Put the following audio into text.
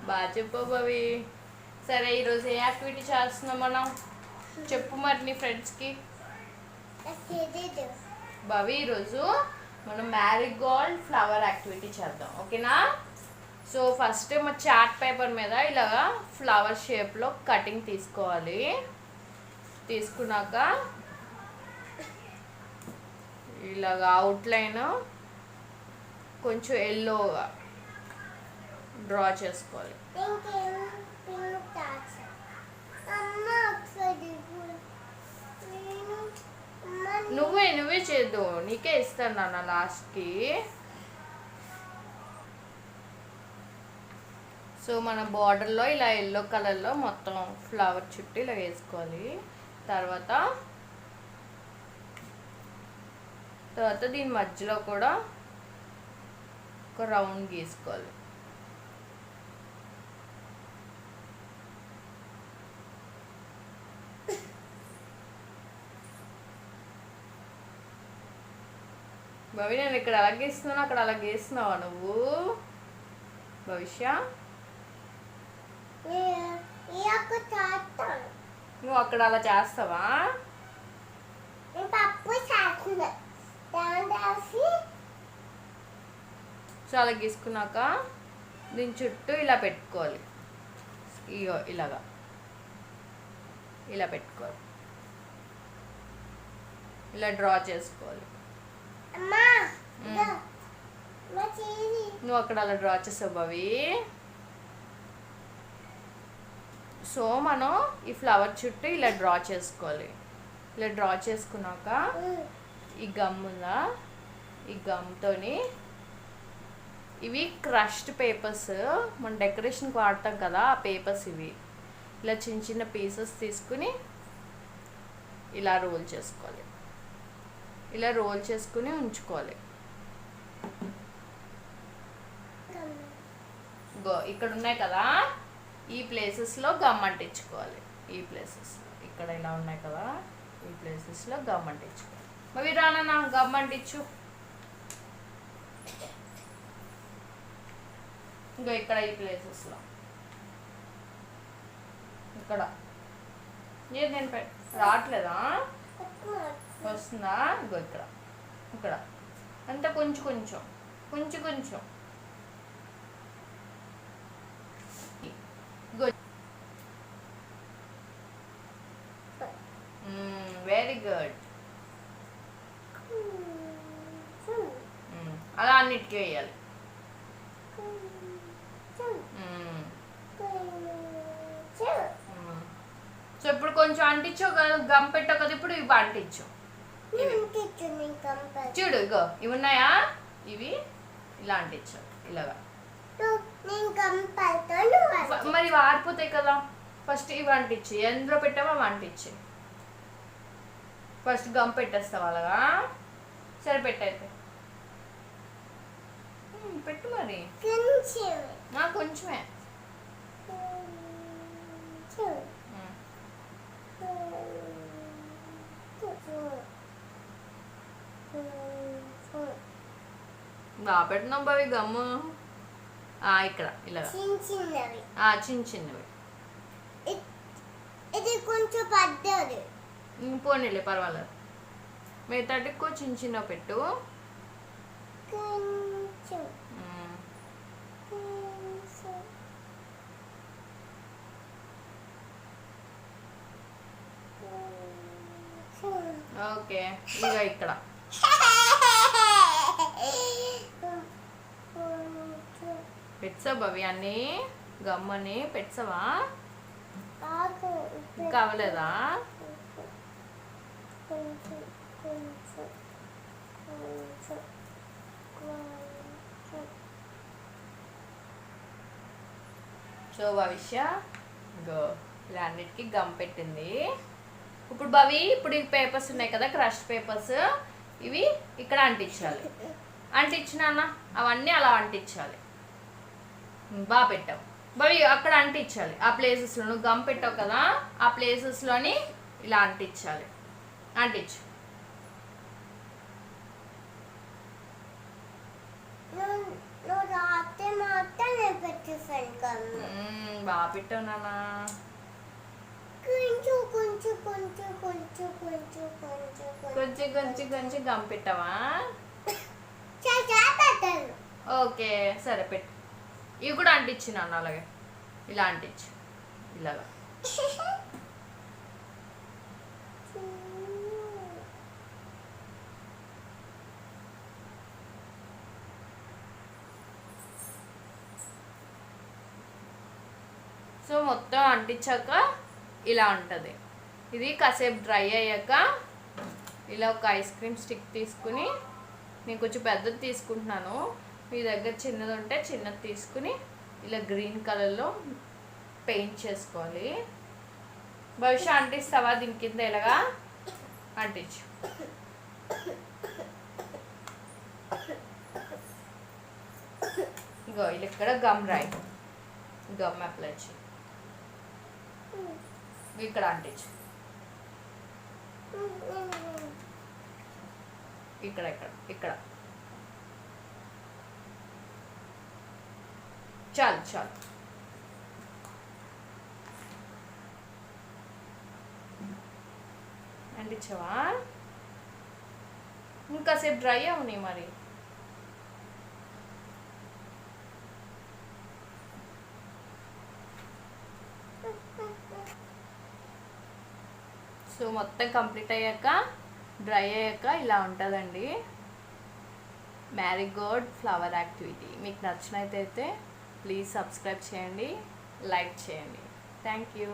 బాగా చెప్పు భవి. సరే ఈరోజు ఏ యాక్టివిటీ చేస్తున్నాం మనం? చెప్పు మరి నీ ఫ్రెండ్స్కి. భవి ఈరోజు మనం మ్యారీగోల్డ్ ఫ్లవర్ యాక్టివిటీ చేద్దాం, ఓకేనా? సో ఫస్ట్ మా చార్ట్ పేపర్ మీద ఇలాగా ఫ్లవర్ షేప్లో కటింగ్ తీసుకోవాలి. తీసుకున్నాక ఇలాగా అవుట్లైన్ కొంచెం ఎల్లోగా డ్రా చేసుకోవాలి. నువ్వే చేద్దు, నీకే ఇస్తాను నాన్న లాస్ట్కి. సో మన బార్డర్లో ఇలా ఎల్లో కలర్లో మొత్తం ఫ్లవర్ చుట్టూ ఇలా వేసుకోవాలి. తర్వాత దీని మధ్యలో కూడా ఒక రౌండ్ గీసుకోవాలి. భవి నేను ఇక్కడ అలా గీస్తున్నాను, అక్కడ అలా గీస్తున్నావా నువ్వు భవిష్య? నువ్వు అక్కడ అలా చేస్తావా? సో అలా గీసుకున్నాక దీని చుట్టూ ఇలా పెట్టుకోవాలి. ఇలాగా ఇలా పెట్టుకోవాలి, ఇలా డ్రా చేసుకోవాలి. నువ్వు అక్కడ అలా డ్రా చేసావు భవి. సో మనం ఈ ఫ్లవర్ చుట్టూ ఇలా డ్రా చేసుకోవాలి. ఇలా డ్రా చేసుకున్నాక ఈ గమ్ములా ఈ గమ్తోని ఇవి క్రష్డ్ పేపర్స్ మన డెకరేషన్కి వాడతాం కదా, ఆ పేపర్స్ ఇవి. ఇలా చిన్న చిన్న పీసెస్ తీసుకుని ఇలా రోల్ చేసుకోవాలి. ఇలా రోల్ చేసుకుని ఉంచుకోవాలి. ఇక్కడ ఉన్నాయి కదా, ఈ ప్లేసెస్లో గమ్ అంటించుకోవాలి. ఈ ప్లేసెస్ ఇక్కడ ఇలా ఉన్నాయి కదా, ఈ ప్లేసెస్లో గమ్ అంటించుకోవాలి. మరి రానా గమ్ అంటించు. ఇంకా ఇక్కడ ఈ ప్లేసెస్లో ఇక్కడ నేను రావట్లేదా? వస్తుందా? ఇంకో ఇక్కడ ఇక్కడ అంతా కొంచెం కొంచెం కొంచెం కొంచెం. Very good. అలా అన్నిటికీ వేయాలి. సో ఇప్పుడు కొంచెం అంటించావు కదా, గమ్ పెట్టావు కదా, ఇప్పుడు ఇవి అంటించు. చూడు ఇగో ఇవి ఉన్నాయా, ఇవి ఇలా అంటించావు ఇలాగా. మరి వారిపోతాయి కదా, ఫస్ట్ ఇవి అంటించి ఎందులో పెట్టామో అవి అంటించి ఫస్ట్ గమ్ పెట్టేస్తావు అలాగా. సరే పెట్టయితే పెట్టు మరి. కొంచెమే బాగా పెడుతున్నాం బావి గమ్ము. ఇక్కడ ఇలా చిన్న చిన్నవి. ఇది కొంచెం పడ్డది. పోనీలే పర్వాలేదు. మిగతాటికి చిన్న చిన్న పెట్టు. ఓకే ఇక ఇక్కడ పెట్టావా భవి అన్ని గమ్మని పెట్టావా? కావలేదా? సో భవిష్య గో ఇలా అన్నిటికీ గమ్ పెట్టింది. ఇప్పుడు భవి ఇప్పుడు ఈ పేపర్స్ ఉన్నాయి కదా, క్రష్ పేపర్స్, ఇవి ఇక్కడ అంటించాలి. అంటించినా అవన్నీ అలా అంటించాలి. బాగా పెట్టావు భవి, అక్కడ అంటించాలి. ఆ ప్లేసెస్లో నువ్వు గమ్ పెట్టావు కదా, ఆ ప్లేసెస్లోని ఇలా అంటించాలి. అంటించు. నువ్వు రాత్రి మాత్రం నేను పెట్టేసాను. బాగా పెట్టావు నాన్న. కొంచెం కొంచెం కొంచెం కొంచెం కొంచెం కొంచెం కొంచెం కొంచెం కొంచెం గమ్ పెట్టావా? పెట్టాను. ఓకే సరే పెట్టు. ఇవి కూడా అంటించు నాన్న, అలాగే ఇలా అంటించు, ఇలాగా. సో మొత్తం అంటించాక ఇలా ఉంటుంది. ఇది కాసేపు డ్రై అయ్యాక ఇలా ఒక ఐస్ క్రీమ్ స్టిక్ తీసుకుని, నేను కొంచెం పెద్దది తీసుకుంటున్నాను, మీ దగ్గర చిన్నది ఉంటే చిన్నది తీసుకుని ఇలా గ్రీన్ కలర్లో పెయింట్ చేసుకోవాలి. భవిష్య అంటిస్తావా దీని కింద? ఇలాగా అంటించు. ఇగో ఇలా ఇక్కడ గమ్ రాయి, గమ్ అప్లై చేయి, ఇక్కడ అంటించు, ఇక్కడ ఇక్కడ ఇక్కడ. చాలు చాలు. అంటించావా? ఇంకాసేపు డ్రై అవునాయి మరి. సో మొత్తం కంప్లీట్ అయ్యాక, డ్రై అయ్యాక ఇలా ఉంటుందండి మ్యారీగోల్డ్ ఫ్లవర్ యాక్టివిటీ. మీకు నచ్చినట్టయితే ప్లీజ్ సబ్స్క్రైబ్ చేయండి, లైక్ చేయండి. Thank you.